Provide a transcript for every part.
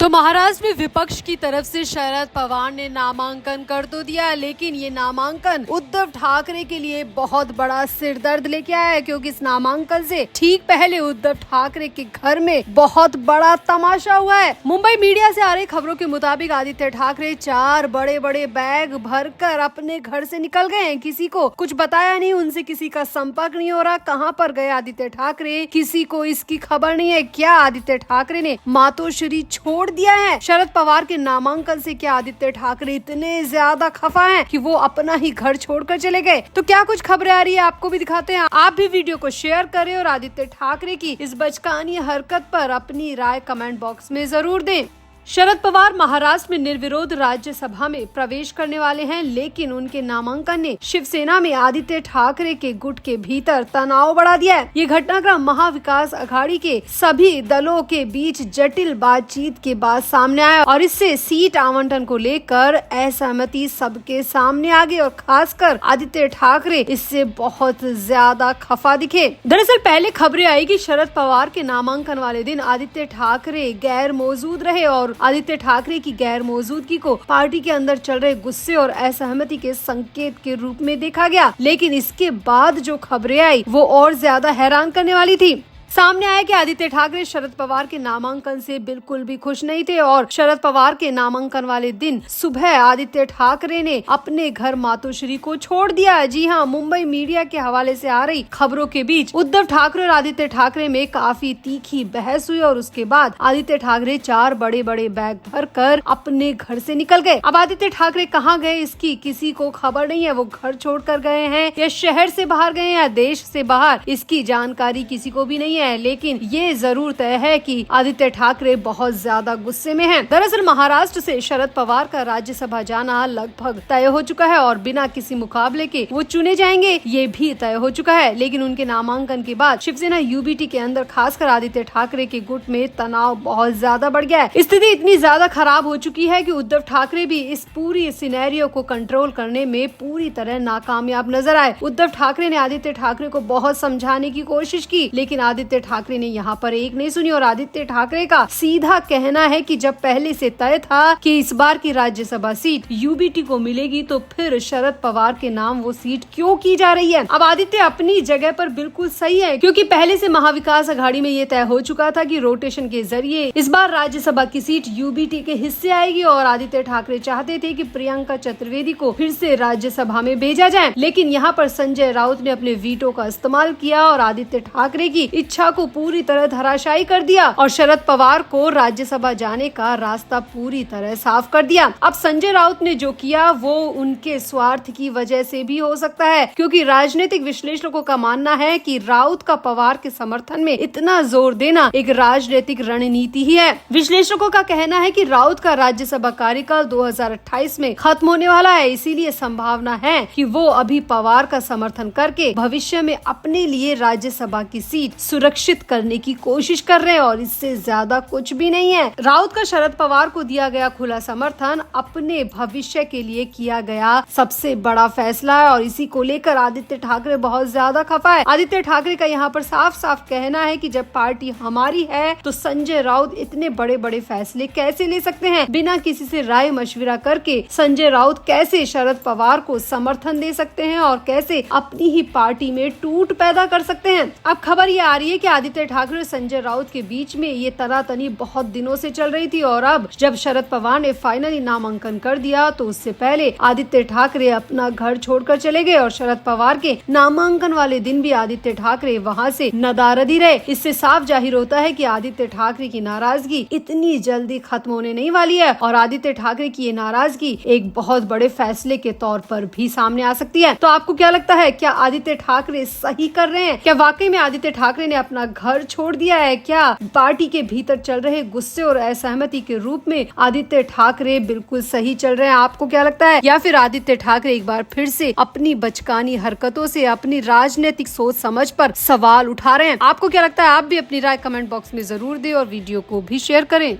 तो महाराष्ट्र में विपक्ष की तरफ से शरद पवार ने नामांकन कर तो दिया, लेकिन ये नामांकन उद्धव ठाकरे के लिए बहुत बड़ा सिरदर्द लेके आया है, क्योंकि इस नामांकन से ठीक पहले उद्धव ठाकरे के घर में बहुत बड़ा तमाशा हुआ है। मुंबई मीडिया से आ रही खबरों के मुताबिक आदित्य ठाकरे 4 बड़े बड़े बैग भरकर अपने घर से निकल गए हैं। किसी को कुछ बताया नहीं, उनसे किसी का संपर्क नहीं हो रहा। कहाँ पर गए आदित्य ठाकरे, किसी को इसकी खबर नहीं है। क्या आदित्य ठाकरे ने मातोश्री छोड़ दिया है? शरद पवार के नामांकन से क्या आदित्य ठाकरे इतने ज्यादा खफा हैं कि वो अपना ही घर छोड़कर चले गए? तो क्या कुछ खबरें आ रही है आपको भी दिखाते हैं। आप भी वीडियो को शेयर करें और आदित्य ठाकरे की इस बचकानी हरकत पर अपनी राय कमेंट बॉक्स में जरूर दें। शरद पवार महाराष्ट्र में निर्विरोध राज्यसभा में प्रवेश करने वाले हैं, लेकिन उनके नामांकन ने शिवसेना में आदित्य ठाकरे के गुट के भीतर तनाव बढ़ा दिया है। ये घटनाक्रम महाविकास अघाड़ी के सभी दलों के बीच जटिल बातचीत के बाद सामने आया और इससे सीट आवंटन को लेकर असहमति सबके सामने आ गई और खासकर आदित्य ठाकरे इससे बहुत ज्यादा खफा दिखे। दरअसल पहले खबरें आई कि शरद पवार के नामांकन वाले दिन आदित्य ठाकरे गैर मौजूद रहे और आदित्य ठाकरे की गैर मौजूदगी को पार्टी के अंदर चल रहे गुस्से और असहमति के संकेत के रूप में देखा गया। लेकिन इसके बाद जो खबरें आई वो और ज्यादा हैरान करने वाली थी। सामने आया कि आदित्य ठाकरे शरद पवार के नामांकन से बिल्कुल भी खुश नहीं थे और शरद पवार के नामांकन वाले दिन सुबह आदित्य ठाकरे ने अपने घर मातोश्री को छोड़ दिया। जी हाँ, मुंबई मीडिया के हवाले से आ रही खबरों के बीच उद्धव ठाकरे और आदित्य ठाकरे में काफी तीखी बहस हुई और उसके बाद आदित्य ठाकरे 4 बड़े बड़े बैग भरकर अपने घर से निकल गए। अब आदित्य ठाकरे कहाँ गए इसकी किसी को खबर नहीं है। वो घर छोड़कर गए हैं या शहर से बाहर गए या देश से बाहर, इसकी जानकारी किसी को भी नहीं है। लेकिन ये जरूर तय है कि आदित्य ठाकरे बहुत ज्यादा गुस्से में हैं। दरअसल महाराष्ट्र से शरद पवार का राज्यसभा जाना लगभग तय हो चुका है और बिना किसी मुकाबले के वो चुने जाएंगे, ये भी तय हो चुका है। लेकिन उनके नामांकन के बाद शिवसेना यूबीटी के अंदर खासकर आदित्य ठाकरे के गुट में तनाव बहुत ज्यादा बढ़ गया है। स्थिति इतनी ज्यादा खराब हो चुकी है कि उद्धव ठाकरे भी इस पूरी सिनेरियो को कंट्रोल करने में पूरी तरह नाकामयाब नजर आए। उद्धव ठाकरे ने आदित्य ठाकरे को बहुत समझाने की कोशिश की, लेकिन आदित्य ठाकरे ने यहाँ पर एक नहीं सुनी और आदित्य ठाकरे का सीधा कहना है कि जब पहले से तय था कि इस बार की राज्यसभा सीट यूबीटी को मिलेगी तो फिर शरद पवार के नाम वो सीट क्यों की जा रही है। अब आदित्य अपनी जगह पर बिल्कुल सही है, क्योंकि पहले से महाविकास अघाड़ी में ये तय हो चुका था कि रोटेशन के जरिए इस बार राज्यसभा की सीट यूबीटी के हिस्से आएगी और आदित्य ठाकरे चाहते थे कि प्रियंका चतुर्वेदी को फिर से राज्यसभा में भेजा जाए। लेकिन यहाँ पर संजय राउत ने अपने वीटो का इस्तेमाल किया और आदित्य ठाकरे की इच्छा को पूरी तरह धराशायी कर दिया और शरद पवार को राज्यसभा जाने का रास्ता पूरी तरह साफ कर दिया। अब संजय राउत ने जो किया वो उनके स्वार्थ की वजह से भी हो सकता है, क्योंकि राजनीतिक विश्लेषकों का मानना है कि राउत का पवार के समर्थन में इतना जोर देना एक राजनीतिक रणनीति ही है। विश्लेषकों का कहना है कि राउत का राज्यसभा कार्यकाल 2028 में खत्म होने वाला है, इसीलिए संभावना है कि वो अभी पवार का समर्थन करके भविष्य में अपने लिए राज्यसभा की सीट सुरक्षित करने की कोशिश कर रहे हैं और इससे ज्यादा कुछ भी नहीं है। राउत का शरद पवार को दिया गया खुला समर्थन अपने भविष्य के लिए किया गया सबसे बड़ा फैसला है और इसी को लेकर आदित्य ठाकरे बहुत ज्यादा खफा है। आदित्य ठाकरे का यहाँ पर साफ साफ कहना है कि जब पार्टी हमारी है तो संजय राउत इतने बड़े बड़े फैसले कैसे ले सकते हैं? बिना किसी से राय मशविरा करके संजय राउत कैसे शरद पवार को समर्थन दे सकते हैं और कैसे अपनी ही पार्टी में टूट पैदा कर सकते हैं? अब खबर ये आ रही है कि आदित्य ठाकरे और संजय राउत के बीच में ये तनातनी बहुत दिनों से चल रही थी और अब जब शरद पवार ने फाइनली नामांकन कर दिया तो उससे पहले आदित्य ठाकरे अपना घर छोड़कर चले गए और शरद पवार के नामांकन वाले दिन भी आदित्य ठाकरे वहां से नदारद ही रहे। इससे साफ जाहिर होता है कि आदित्य ठाकरे की नाराजगी इतनी जल्दी खत्म होने नहीं वाली है और आदित्य ठाकरे की ये नाराजगी एक बहुत बड़े फैसले के तौर पर भी सामने आ सकती है। तो आपको क्या लगता है, क्या आदित्य ठाकरे सही कर रहे हैं? क्या वाकई में आदित्य ठाकरे ने अपना घर छोड़ दिया है? क्या पार्टी के भीतर चल रहे गुस्से और असहमति के रूप में आदित्य ठाकरे बिल्कुल सही चल रहे हैं? आपको क्या लगता है? या फिर आदित्य ठाकरे एक बार फिर से अपनी बचकानी हरकतों से अपनी राजनीतिक सोच समझ पर सवाल उठा रहे हैं? आपको क्या लगता है? आप भी अपनी राय कमेंट बॉक्स में जरूर दें और वीडियो को भी शेयर करें।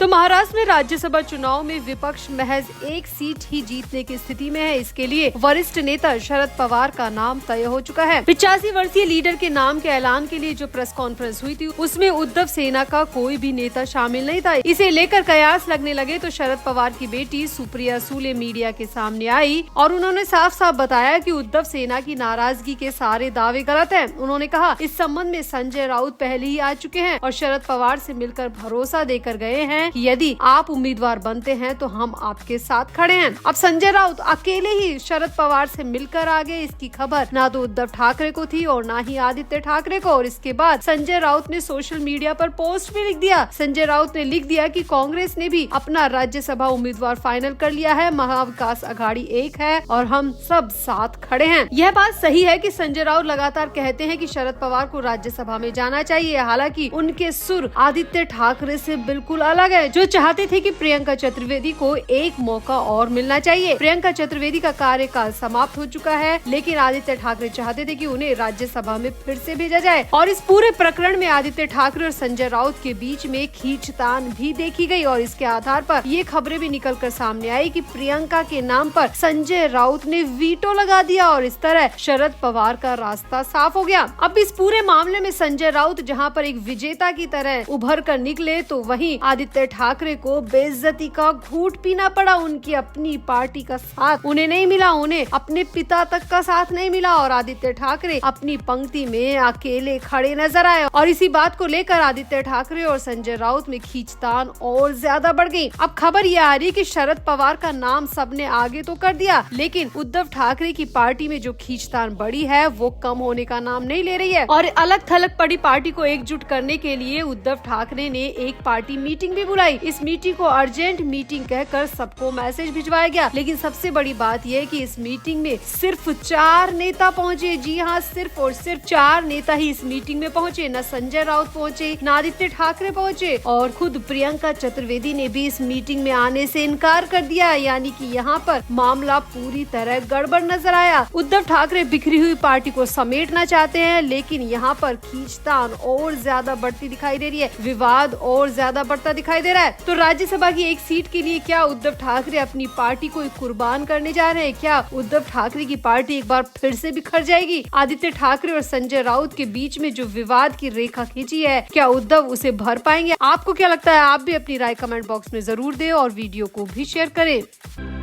तो महाराष्ट्र में राज्यसभा चुनाव में विपक्ष महज एक सीट ही जीतने की स्थिति में है। इसके लिए वरिष्ठ नेता शरद पवार का नाम तय हो चुका है। 85 वर्षीय लीडर के नाम के ऐलान के लिए जो प्रेस कॉन्फ्रेंस हुई थी उसमें उद्धव सेना का कोई भी नेता शामिल नहीं था। इसे लेकर कयास लगने लगे तो शरद पवार की बेटी सुप्रिया सुले मीडिया के सामने आई और उन्होंने साफ साफ बताया कि उद्धव सेना की नाराजगी के सारे दावे गलत हैं। उन्होंने कहा इस संबंध में संजय राउत पहले ही आ चुके हैं और शरद पवार से मिलकर भरोसा देकर गए हैं कि यदि आप उम्मीदवार बनते हैं तो हम आपके साथ खड़े हैं। अब संजय राउत अकेले ही शरद पवार से मिलकर आ गए। इसकी खबर ना तो उद्धव ठाकरे को थी और ना ही आदित्य ठाकरे को। और इसके बाद संजय राउत ने सोशल मीडिया पर पोस्ट भी लिख दिया। संजय राउत ने लिख दिया कि कांग्रेस ने भी अपना राज्यसभा उम्मीदवार फाइनल कर लिया है, महाविकास अघाड़ी एक है और हम सब साथ खड़े हैं। यह बात सही है कि संजय राउत लगातार कहते हैं कि शरद पवार को राज्यसभा में जाना चाहिए। हालांकि उनके सुर आदित्य ठाकरे से बिल्कुल अलग है, जो चाहते थे कि प्रियंका चतुर्वेदी को एक मौका और मिलना चाहिए। प्रियंका चतुर्वेदी का कार्यकाल समाप्त हो चुका है, लेकिन आदित्य ठाकरे चाहते थे कि उन्हें राज्यसभा में फिर से भेजा जाए। और इस पूरे प्रकरण में आदित्य ठाकरे और संजय राउत के बीच में खींचतान भी देखी गई और इसके आधार पर ये खबरें भी निकलकर सामने आई कि प्रियंका के नाम पर संजय राउत ने वीटो लगा दिया और इस तरह शरद पवार का रास्ता साफ हो गया। अब इस पूरे मामले में संजय राउत जहां पर एक विजेता की तरह उभर कर निकले तो वहीं आदित्य ठाकरे को बेइज्जती का घूंट पीना पड़ा। उनकी अपनी पार्टी का साथ उन्हें नहीं मिला, उन्हें अपने पिता तक का साथ नहीं मिला और आदित्य ठाकरे अपनी पंक्ति में अकेले खड़े नजर आए। और इसी बात को लेकर आदित्य ठाकरे और संजय राउत में खींचतान और ज्यादा बढ़ गई। अब खबर यह आ रही कि शरद पवार का नाम सबने आगे तो कर दिया, लेकिन उद्धव ठाकरे की पार्टी में जो खींचतान बढ़ी है वो कम होने का नाम नहीं ले रही है। और अलग थलग पड़ी पार्टी को एकजुट करने के लिए उद्धव ठाकरे ने एक पार्टी मीटिंग भी बुलाई। इस मीटिंग को अर्जेंट मीटिंग कहकर सबको मैसेज भिजवाया गया, लेकिन सबसे बड़ी बात यह कि इस मीटिंग में सिर्फ 4 नेता पहुंचे। जी हाँ, सिर्फ और सिर्फ 4 नेता ही इस मीटिंग में पहुंचे। न संजय राउत पहुंचे, न आदित्य ठाकरे पहुंचे और खुद प्रियंका चतुर्वेदी ने भी इस मीटिंग में आने से इनकार कर दिया। यानी कि यहाँ पर मामला पूरी तरह गड़बड़ नजर आया। उद्धव ठाकरे बिखरी हुई पार्टी को समेटना चाहते हैं, लेकिन यहाँ पर खींचतान और ज्यादा बढ़ती दिखाई दे रही है, विवाद और ज्यादा बढ़ता दिखाई दे रहा है। तो राज्यसभा की एक सीट के लिए क्या उद्धव ठाकरे अपनी पार्टी को कुर्बान करने जा रहे हैं? क्या उद्धव ठाकरे की पार्टी एक बार फिर से बिखर जाएगी? आदित्य ठाकरे और संजय राउत के बीच में जो विवाद की रेखा खींची है, क्या उद्धव उसे भर पाएंगे? आपको क्या लगता है? आप भी अपनी राय कमेंट बॉक्स में जरूर दें और वीडियो को भी शेयर करें।